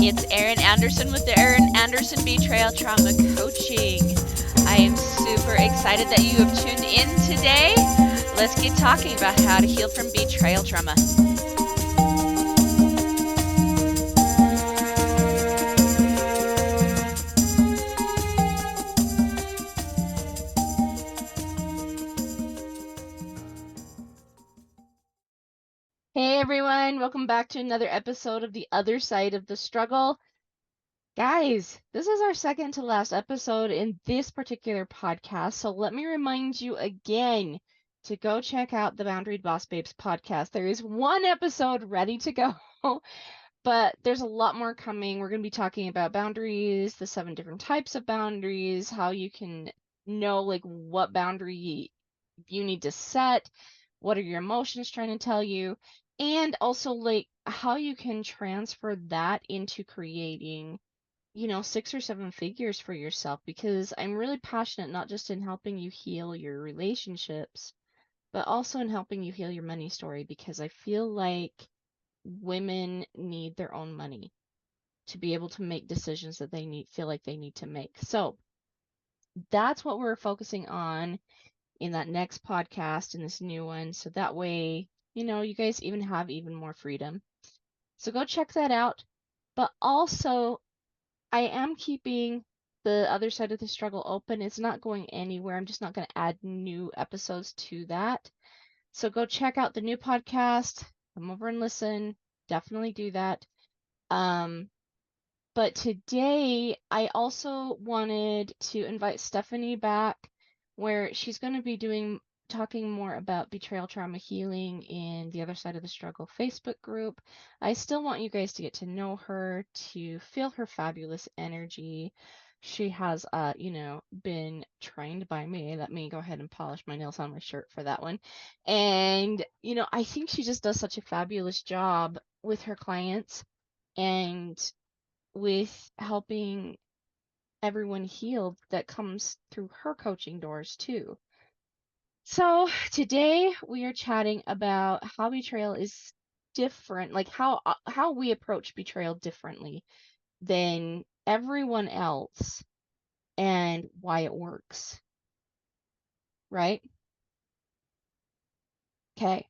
It's Erin Anderson with the Erin Anderson Betrayal Trauma Coaching. I am super excited that you have tuned in today. Let's get talking about how to heal from betrayal trauma. Hey everyone, welcome back to another episode of The Other Side of the Struggle. Guys, this is our second to last episode in this particular podcast, so let me remind you again to go check out the Boundary Boss Babes podcast. There is one episode ready to go, but there's a lot more coming. We're going to be talking about boundaries, the 7 different types of boundaries, how you can know what boundary you need to set, what are your emotions trying to tell you, and also how you can transfer that into creating 6 or 7 figures for yourself, because I'm really passionate not just in helping you heal your relationships, but also in helping you heal your money story, because I feel like women need their own money to be able to make decisions that they feel like they need to make. So that's what we're focusing on in that next podcast, in this new one. So that way, you guys even have even more freedom. So go check that out. But also, I am keeping the Other Side of the Struggle open. It's not going anywhere. I'm just not going to add new episodes to that. So go check out the new podcast. Come over and listen. Definitely do that. But today I also wanted to invite Stephanie back, where she's going to be talking more about betrayal trauma healing in the Other Side of the Struggle Facebook group. I still want you guys to get to know her, to feel her fabulous energy. She has been trained by me. Let me go ahead and polish my nails on my shirt for that one. And I think she just does such a fabulous job with her clients and with helping everyone heal that comes through her coaching doors too. So today we are chatting about how betrayal is different, like how we approach betrayal differently than everyone else and why it works. Right? Okay.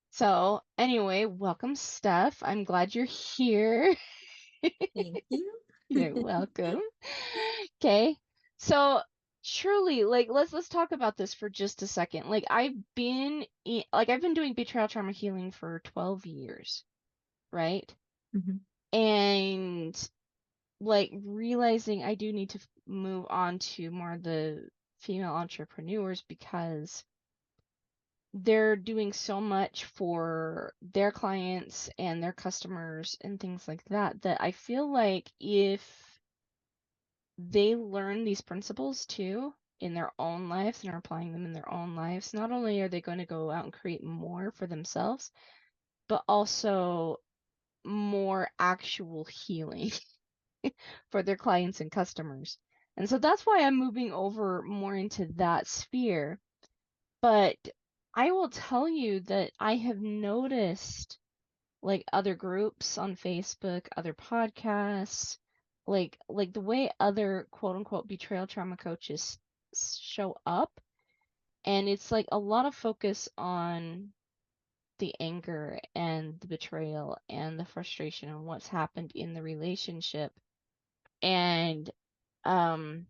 So anyway, welcome, Steph. I'm glad you're here. Thank you. You're welcome. Okay. So truly, let's talk about this for just a second. I've been doing betrayal trauma healing for 12 years, right? Mhm. And realizing I do need to move on to more of the female entrepreneurs, because they're doing so much for their clients and their customers and things like that, that I feel like if they learn these principles too in their own lives and are applying them in their own lives, not only are they going to go out and create more for themselves, but also more actual healing for their clients and customers. And so that's why I'm moving over more into that sphere. But I will tell you that I have noticed other groups on Facebook, other podcasts, like the way other quote unquote betrayal trauma coaches show up, and it's like a lot of focus on the anger and the betrayal and the frustration and what's happened in the relationship. And um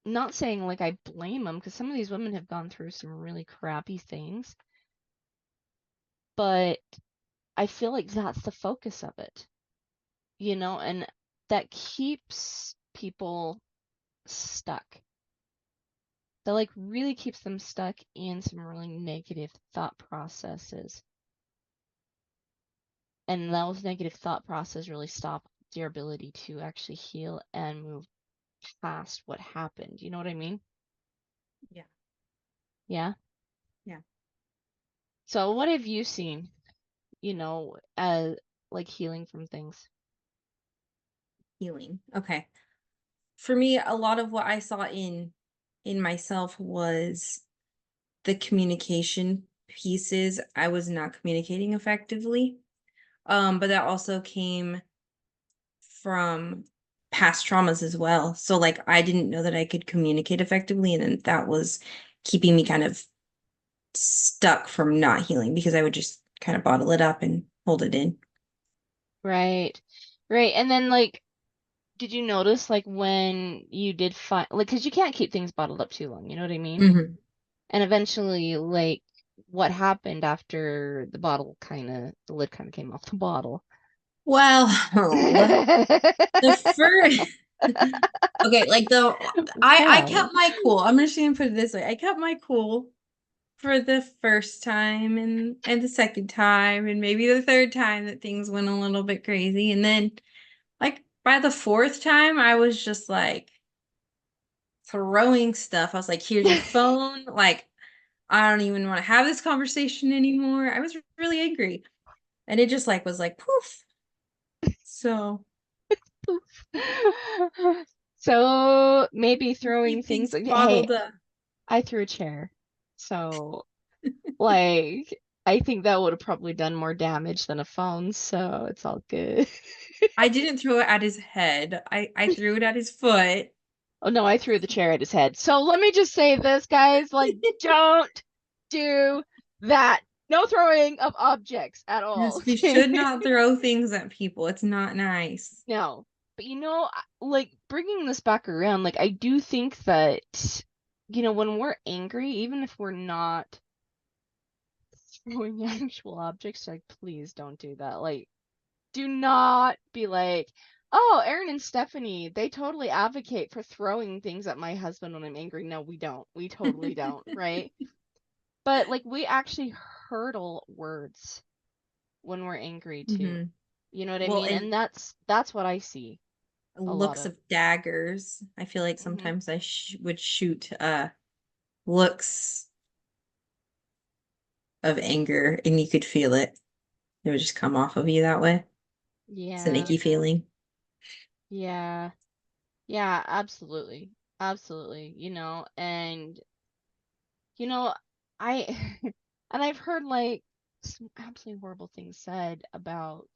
not saying I blame them, because some of these women have gone through some really crappy things, but I feel like that's the focus of it, and that keeps people stuck. That really keeps them stuck in some really negative thought processes. And those negative thought processes really stop their ability to actually heal and move past what happened. You know what I mean? Yeah. Yeah. Yeah. So what have you seen, as healing from things? Healing. Okay. For me, a lot of what I saw in myself was the communication pieces. I was not communicating effectively. But that also came from past traumas as well. So like I didn't know that I could communicate effectively, and then that was keeping me kind of stuck from not healing because I would just kind of bottle it up and hold it in. Right. Right. And then like did you notice like when you did find like because you can't keep things bottled up too long, you know what I mean? Hmm. And eventually like what happened after the lid kind of came off the bottle? Well, the first okay, like the I Well, kept my cool. I'm just gonna put it this way. I kept my cool for the first time and the second time and maybe the third time that things went a little bit crazy. And then like by the fourth time, I was just like throwing stuff. I was like, here's your phone. Like, I don't even want to have this conversation anymore. I was really angry. And it just like was like poof. So so maybe throwing keep things things like, hey, bottled up. I threw a chair. So like I think that would have probably done more damage than a phone, so it's all good. I didn't throw it at his head. I threw it at his foot. Oh no, I threw the chair at his head. So let me just say this, guys, like don't do that. No throwing of objects at all. Yes, we should not throw things at people. It's not nice. No. But like bringing this back around, like I do think that when we're angry, even if we're not throwing actual objects, like please don't do that. Like do not be like, oh, Erin and Stephanie, they totally advocate for throwing things at my husband when I'm angry. No, we don't. We totally don't, right? But like we actually hurdle words when we're angry too. Hmm. You know what I Well, mean? and And that's what I see a lot looks of. of daggers. I feel like Hmm. sometimes I would shoot looks of anger and you could feel it. It would just come off of you that way. It's an Yeah. icky feeling. Yeah. Yeah, absolutely. Absolutely. And you know, I and I've heard like some absolutely horrible things said about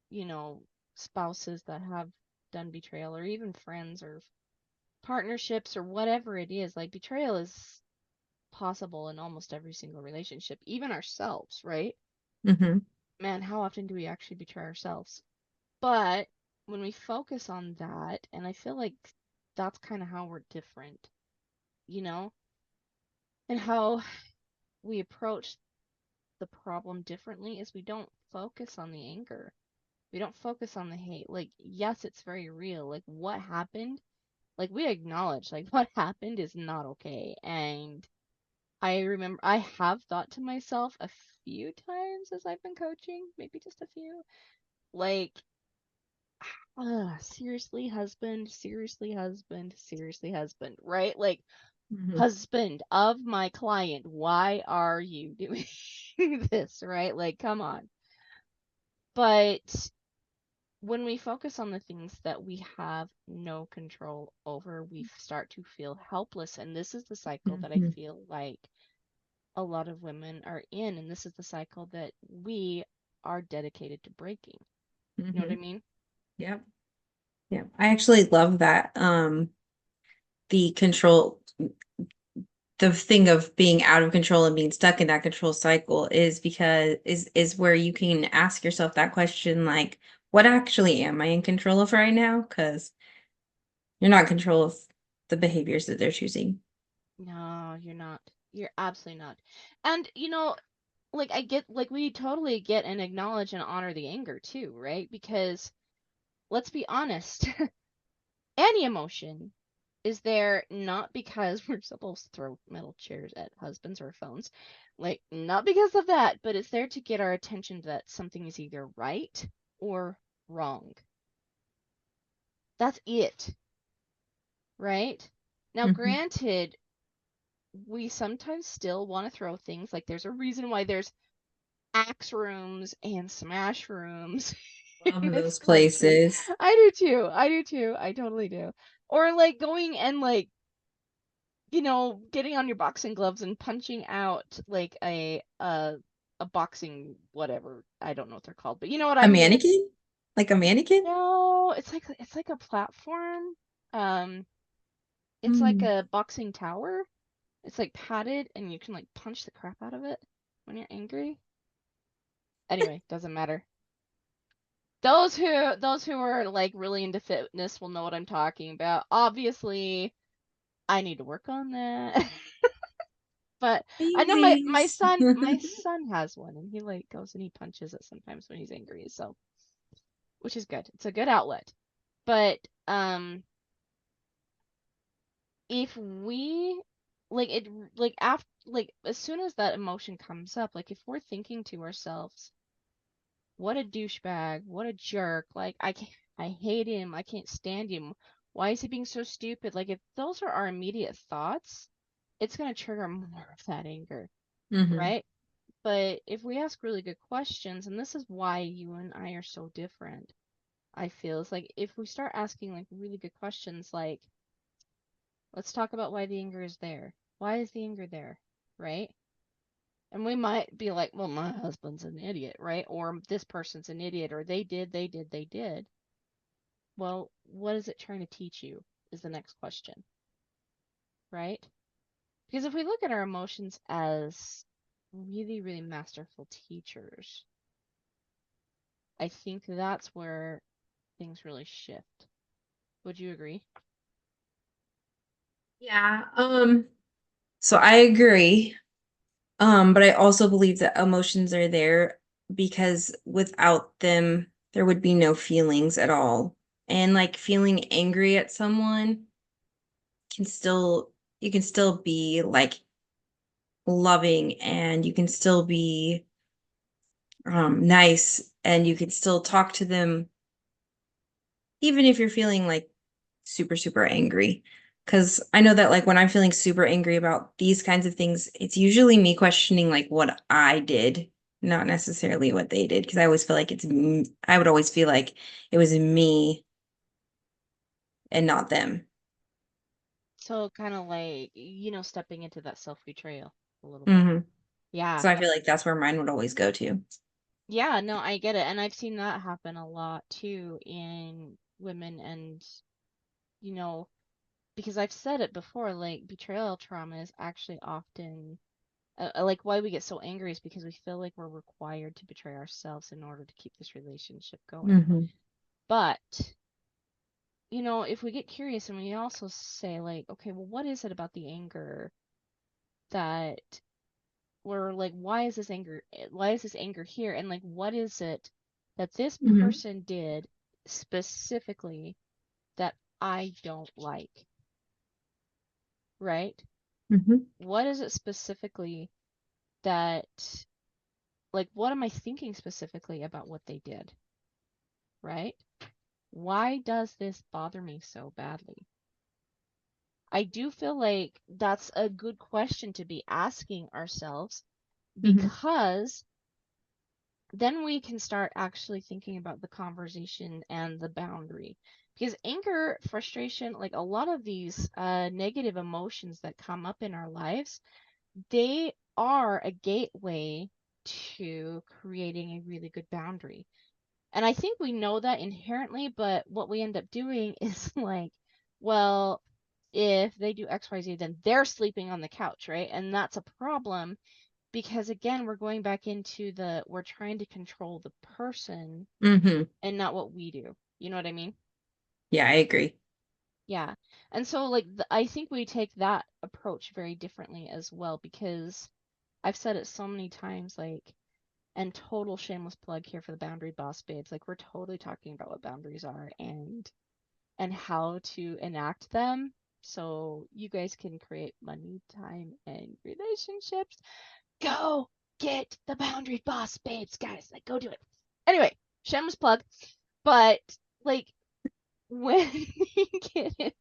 you know, spouses that have done betrayal or even friends or partnerships or whatever it is. Like betrayal is possible in almost every single relationship, even ourselves, right? Hmm. Man, how often do we actually betray ourselves? But when we focus on that, and I feel like that's kind of how we're different, you know, and how we approach the problem differently is we don't focus on the anger. We don't focus on the hate. Like, yes, it's very real. Like, what happened? Like, we acknowledge, like, what happened is not okay. And I remember I have thought to myself a few times as I've been coaching, maybe just a few, like, seriously, husband, seriously, husband, seriously, husband, right? Like, Hmm. husband of my client, why are you doing this, right? Like, come on. But when we focus on the things that we have no control over, we start to feel helpless. And this is the cycle that I Hmm. feel like a lot of women are in. And this is the cycle that we are dedicated to breaking. You know what Hmm. I mean? Yep. Yep. I actually love that. The control, the thing of being out of control and being stuck in that control cycle is because is where you can ask yourself that question like, what actually am I in control of right now? Because you're not in control of the behaviors that they're choosing. No, you're not. You're absolutely not. And, like like we totally get and acknowledge and honor the anger too, right? Because let's be honest, any emotion is there not because we're supposed to throw metal chairs at husbands or phones, like not because of that, but it's there to get our attention that something is either right or wrong. That's it, right? Now, Hmm. granted, we sometimes still want to throw things like there's a reason why there's axe rooms and smash rooms Love in this those country. places. I do too. I do too. I totally do. Or like going and like getting on your boxing gloves and punching out like a boxing whatever. I don't know what they're called, but you know what A I mean. mannequin? Like a mannequin? No, it's like a platform. Um, it's like Mm. a boxing tower. It's like padded and you can like punch the crap out of it when you're angry. Anyway, doesn't matter. Those who are like really into fitness will know what I'm talking about. Obviously, I need to work on that. But I know my my Easies. son my son has one and he like goes and he punches it sometimes when he's angry, so which is good. It's a good outlet. But if we like it like after like as soon as that emotion comes up, like if we're thinking to ourselves, what a douchebag, what a jerk, like I hate him, I can't stand him. Why is he being so stupid? Like if those are our immediate thoughts, it's going to trigger more of that anger, Hmm. right? But if we ask really good questions, and this is why you and I are so different, I feel, is like if we start asking like really good questions, like let's talk about why the anger is there. Why is the anger there? Right? And we might be like, well, my husband's an idiot, right? Or this person's an idiot, or they did. Well, what is it trying to teach you? Is the next question, right? Because if we look at our emotions as really, really masterful teachers, I think that's where things really shift. Would you agree? Yeah. So I agree. But I also believe that emotions are there because without them, there would be no feelings at all. And like feeling angry at someone can still, you can still be like loving and you can still be nice and you can still talk to them even if you're feeling like super, super angry. Because I know that like when I'm feeling super angry about these kinds of things, it's usually me questioning like what I did, not necessarily what they did. Because I always feel like I would always feel like it was me and not them. So kind of like, stepping into that self-betrayal a little bit. Hmm. Yeah. So I feel like that's where mine would always go to. Yeah, no, I get it. And I've seen that happen a lot too in women and, you know, because I've said it before, like betrayal trauma is actually often like why we get so angry is because we feel like we're required to betray ourselves in order to keep this relationship going. Hmm. But, if we get curious and we also say like, okay, well, what is it about the anger that we're like, why is this anger here? And like, what is it that this Hmm. person did specifically that I don't like, right? Hmm. What is it specifically that, like, what am I thinking specifically about what they did, right? Why does this bother me so badly? I do feel like that's a good question to be asking ourselves Hmm. because then we can start actually thinking about the conversation and the boundary. Because anger, frustration, like a lot of these negative emotions that come up in our lives, they are a gateway to creating a really good boundary. And I think we know that inherently, but what we end up doing is like, well, if they do XYZ, then they're sleeping on the couch, right? And that's a problem because again, we're going back into we're trying to control the person Hmm. and not what we do. You know what I mean? Yeah, I agree. Yeah. And so like I think we take that approach very differently as well because I've said it so many times like and total shameless plug here for the boundary boss babes. Like we're totally talking about what boundaries are and how to enact them so you guys can create money, time, and relationships. Go get the boundary boss babes, guys. Like go do it. Anyway, shameless plug. But like when we get in,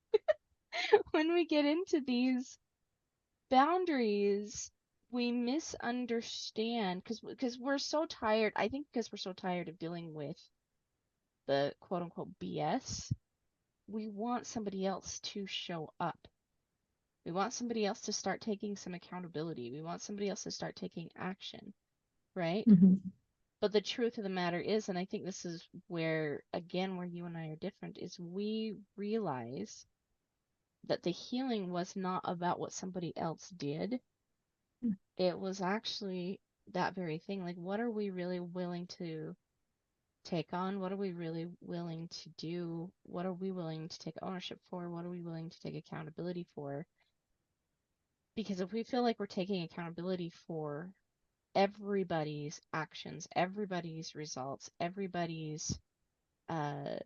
when we get into these boundaries, we misunderstand because we're so tired. I think because we're so tired of dealing with the quote unquote BS, we want somebody else to show up. We want somebody else to start taking some accountability. We want somebody else to start taking action, right? Hmm. But the truth of the matter is, and I think this is where, again, where you and I are different, is we realize that the healing was not about what somebody else did. It was actually that very thing. Like, what are we really willing to take on? What are we really willing to do? What are we willing to take ownership for? What are we willing to take accountability for? Because if we feel like we're taking accountability for everybody's actions, everybody's results, everybody's uh,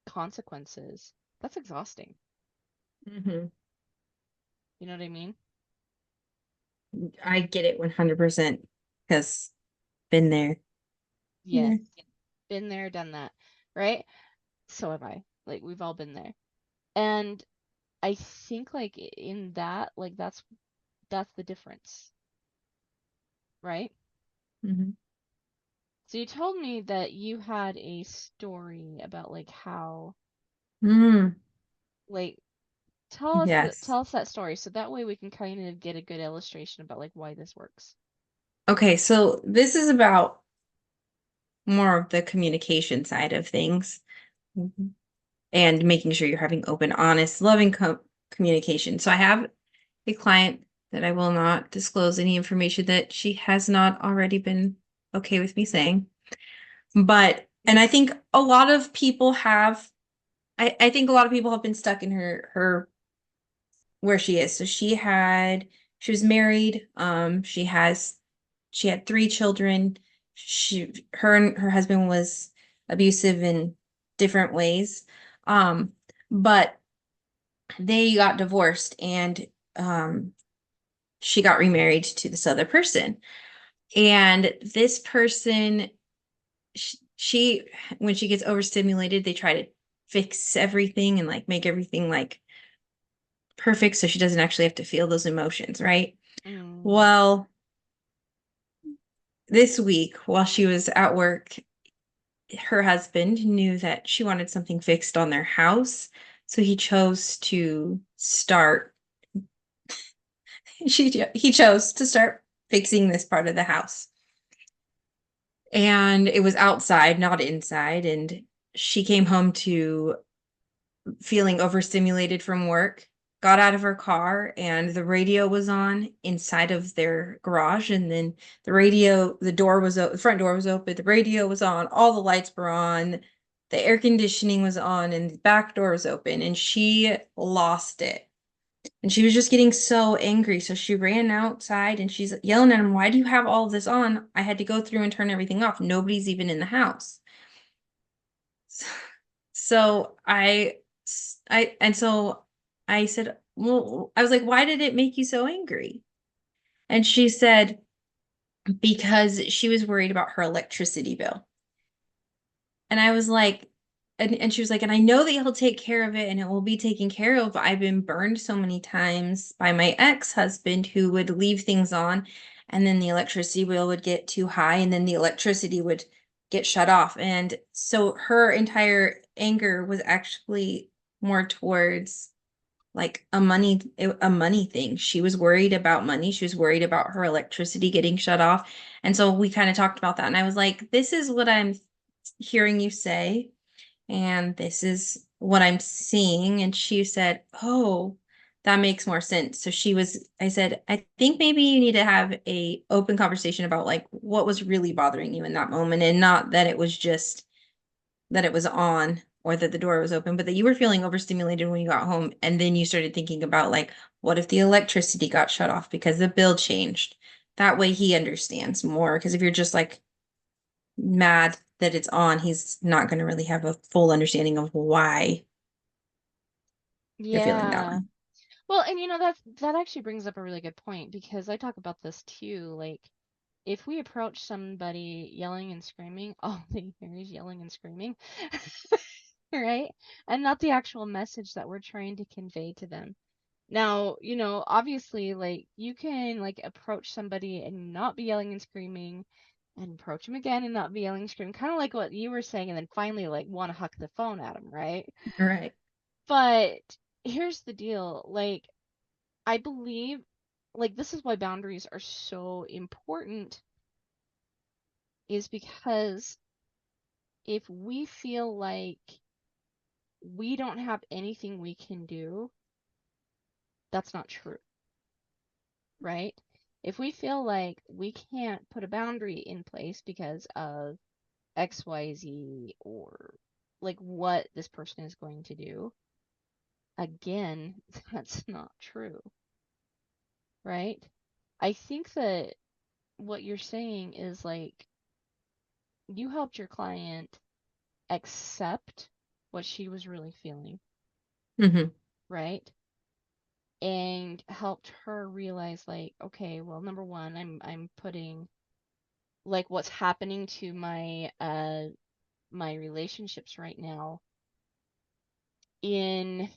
consequences, that's exhausting. Hmm. You know what I mean? I get it 100% because been there. Yes. Yeah. Been there, done that, right? So have I. Like, we've all been there. And I think, like, in that, like, that's the difference, right? Hmm. So you told me that you had a story about like how Mm, like yes. tell us that story so that way we can kind of get a good illustration about like why this works. Okay, so this is about more of the communication side of things. Mhm. And making sure you're having open, honest, loving communication. So I have a client that I will not disclose any information that she has not already been okay with me saying. But, and I think a lot of people have, I think a lot of people have been stuck in her, where she is. So she was married. She had 3 children. Her and her husband was abusive in different ways. Um, but they got divorced and um she got remarried to this other person. And this person, she when she gets overstimulated, they try to fix everything and like make everything like perfect so she doesn't actually have to feel those emotions, right? Mm. Well, this week while she was at work, her husband knew that she wanted something fixed on their house, so he chose to start he chose to start fixing this part of the house. And it was outside, not inside, and she came home to feeling overstimulated from work, got out of her car, and the radio was on inside of their garage. And then the front door was open, the radio was on, all the lights were on, the air conditioning was on, and the back door was open. And she lost it. And she was just getting so angry. So she ran outside and she's yelling at him, "Why do you have all of this on? I had to go through and turn everything off. Nobody's even in the house." So so I said, "Well," I was like, "Why did it make you so angry?" And she said, "Because she was worried about her electricity bill." And I was like, and she was like, "And I know that he'll take care of it and it will be taken care of. I've been burned so many times by my ex-husband who would leave things on and then the electricity bill would get too high and then the electricity would get shut off." And so her entire anger was actually more towards like a money thing. She was worried about money. She was worried about her electricity getting shut off. And so we kind of talked about that. And I was like, "This is what I'm hearing you say, and this is what I'm seeing." And she said, "Oh, that makes more sense." So I said, "I think maybe you need to have a open conversation about like what was really bothering you in that moment, and not that it was just that it was on or that the door was open, but that you were feeling overstimulated when you got home. And then you started thinking about like, what if the electricity got shut off because the bill changed?" That way he understands more. Because if you're just like mad that it's on, he's not going to really have a full understanding of why you're feeling that Yeah. way. Well, and that actually brings up a really good point because I talk about this too. Like, if we approach somebody yelling and screaming, all they hear is yelling and screaming, right? And not the actual message that we're trying to convey to them. Now, obviously, like you can like approach somebody and not be yelling and screaming, and approach them again and not be yelling and screaming, kind of like what you were saying, and then finally like want to huck the phone at them, right? All right. But here's the deal, like I believe like this is why boundaries are so important is because if we feel like we don't have anything we can do, that's not true, right? If we feel like we can't put a boundary in place because of XYZ or like what this person is going to do, again, that's not true, right? I think that what you're saying is like you helped your client accept what she was really feeling, Mm-hmm. right? And helped her realize like, okay, well, number one, I'm putting like what's happening to my relationships right now in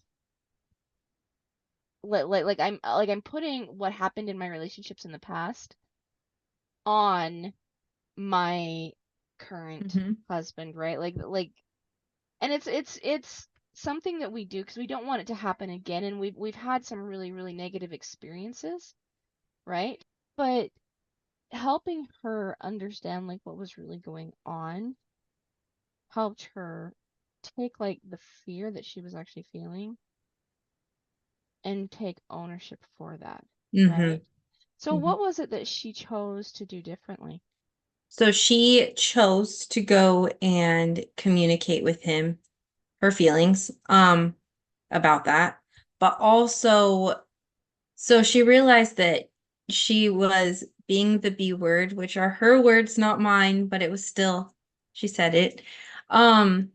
I'm putting what happened in my relationships in the past on my current Mm-hmm. husband, right? And it's something that we do because we don't want it to happen again, and we've had some really really negative experiences, right? But helping her understand like what was really going on helped her take like the fear that she was actually feeling and take ownership for that, Mm-hmm. right? So Mm-hmm. what was it that she chose to do differently? So she chose to go and communicate with him her feelings about that. But also, so she realized that she was being the B word, which are her words, not mine, but it was still, she said it. Um,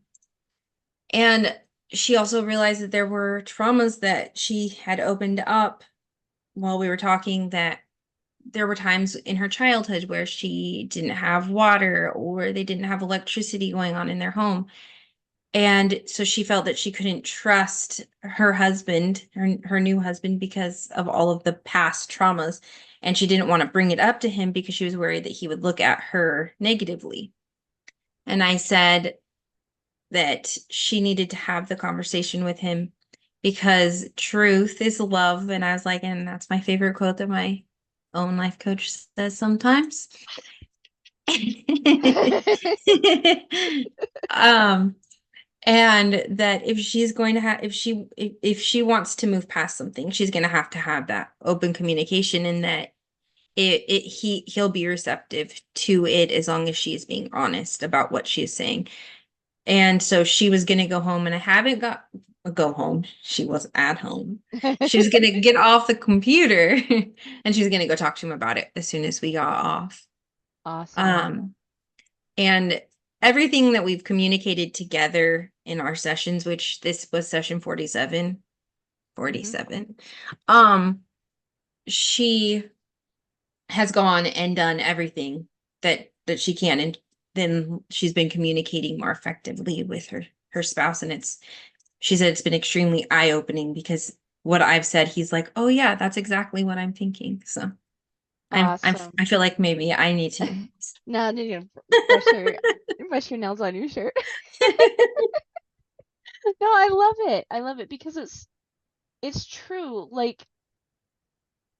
and she also realized that there were traumas that she had opened up while we were talking, that there were times in her childhood where she didn't have water or they didn't have electricity going on in their home. And so she felt that she couldn't trust her husband, her new husband, because of all of the past traumas. And she didn't want to bring it up to him because she was worried that he would look at her negatively. And I said that she needed to have the conversation with him because truth is love. And I was like, and that's my favorite quote that my own life coach says sometimes. um, and that if she's going to have if she wants to move past something, she's going to have that open communication, and that he'll be receptive to it as long as she is being honest about what she is saying. And so she was going to go home, and I haven't got go home. She was at home. She was going to get off the computer and she was going to go talk to him about it as soon as we got off. Awesome. Um, and everything that we've communicated together in our sessions, which this was session 47, Hmm. 47. um, she has gone and done everything that she can, and then she's been communicating more effectively with her spouse, and she said it's been extremely eye-opening because what I've said, he's like, oh yeah, that's exactly what I'm thinking. So Awesome. I feel like maybe I need to. Now I need to brush your nails on your shirt. No, I love it. I love it because it's true. Like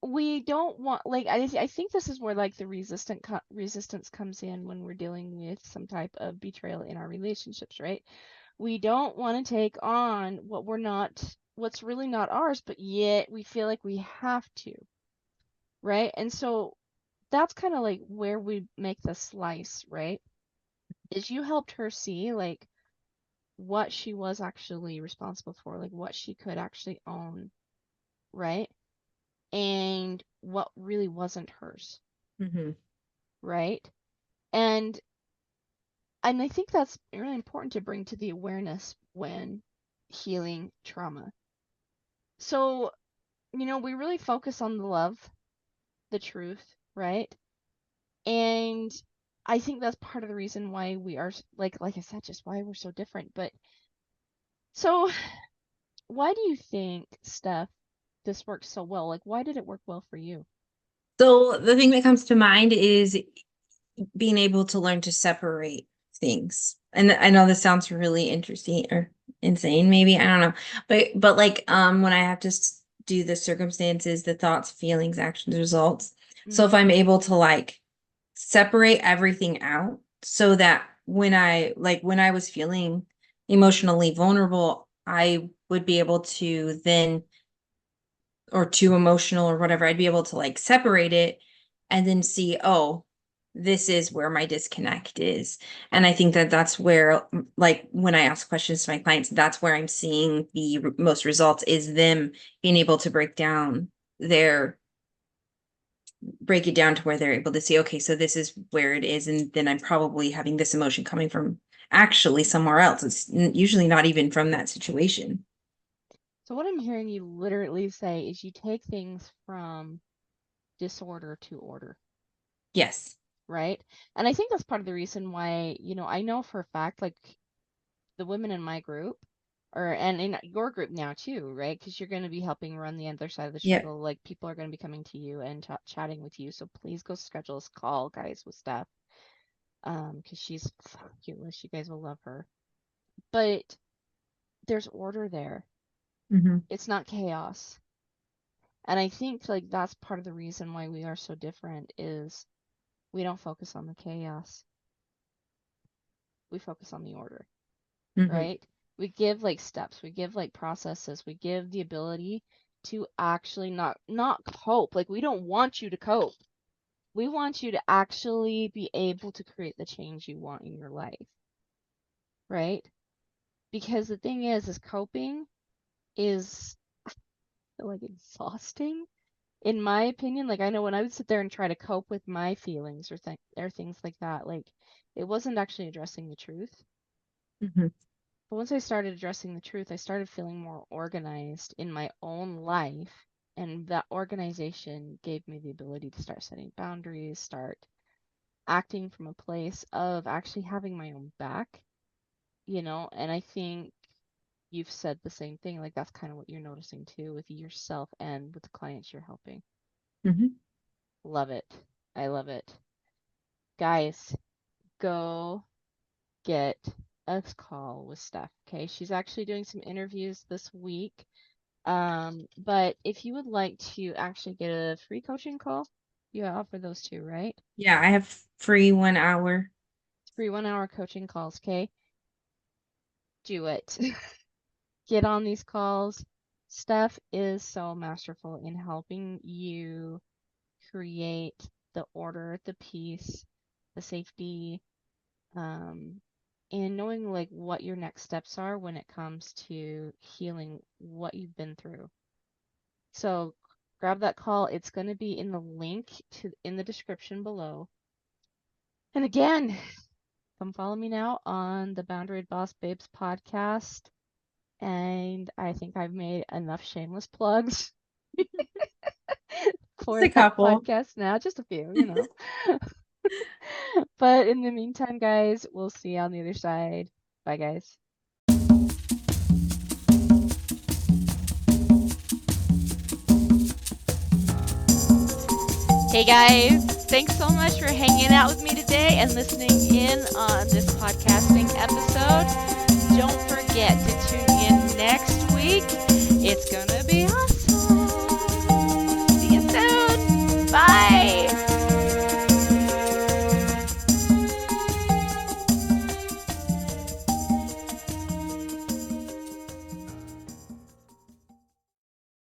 we don't want like I think this is where like the resistance comes in when we're dealing with some type of betrayal in our relationships, right? We don't want to take on what's really not ours, but yet we feel like we have to, right? And so that's kind of like where we make the slice, right? Is you helped her see like what she was actually responsible for, like what she could actually own, right? And what really wasn't hers, Mhm. right? And and I think that's really important to bring to the awareness when healing trauma. So, we really focus on the love, the truth, right? And I think that's part of the reason why we are like I said, just why we're so different. But so why do you think, Steph, this works so well? Like why did it work well for you? So the thing that comes to mind is being able to learn to separate things. And I know this sounds really interesting or insane, maybe, I don't know. But like when I have to do the circumstances, the thoughts, feelings, actions, results. So if Mm-hmm. I'm able to like separate everything out so that when I was feeling emotionally vulnerable, I would be able to then, or too emotional or whatever, I'd be able to like separate it and then see, oh, this is where my disconnect is. And I think that that's where, like, when I ask questions to my clients, that's where I'm seeing the most results, is them being able to break it down to where they're able to see, okay, so this is where it is. And then I'm probably having this emotion coming from actually somewhere else. It's usually not even from that situation. So what I'm hearing you literally say is you take things from disorder to order, Yes. right? And I think that's part of the reason why, I know for a fact, like the women in my group, and in your group now too, right? Because you're going to be helping run the other side of the Yeah. struggle. Like people are going to be coming to you and chatting with you. So please go schedule this call, guys, with Steph. Because she's fabulous. You guys will love her. But there's order there. Mm-hmm. It's not chaos. And I think like that's part of the reason why we are so different is we don't focus on the chaos. We focus on the order, Mm-hmm. right? We give like steps, we give like processes, we give the ability to actually not cope. Like we don't want you to cope. We want you to actually be able to create the change you want in your life, right? Because the thing is coping is like exhausting in my opinion. Like I know when I would sit there and try to cope with my feelings or things like that, like it wasn't actually addressing the truth. Mm-hmm. But once I started addressing the truth, I started feeling more organized in my own life. And that organization gave me the ability to start setting boundaries, start acting from a place of actually having my own back. And I think you've said the same thing. Like that's kind of what you're noticing too with yourself and with the clients you're helping. Mm-hmm. Love it. I love it. Guys, go get a call with Steph. Okay. She's actually doing some interviews this week. But if you would like to actually get a free coaching call, you offer those too, right? Yeah, I have free 1 hour. It's free 1 hour coaching calls, okay? Do it. Get on these calls. Steph is so masterful in helping you create the order, the peace, the safety, um, and knowing like what your next steps are when it comes to healing what you've been through. So grab that call. It's going to be in the link in the description below. And again, come follow me now on the Boundary Boss Babes podcast. And I think I've made enough shameless plugs Just for a that couple. podcast now, just a few. But in the meantime, guys, we'll see you on the other side. Bye, guys. Hey guys, thanks so much for hanging out with me today and listening in on this podcasting episode. Don't forget to tune in next week. It's gonna be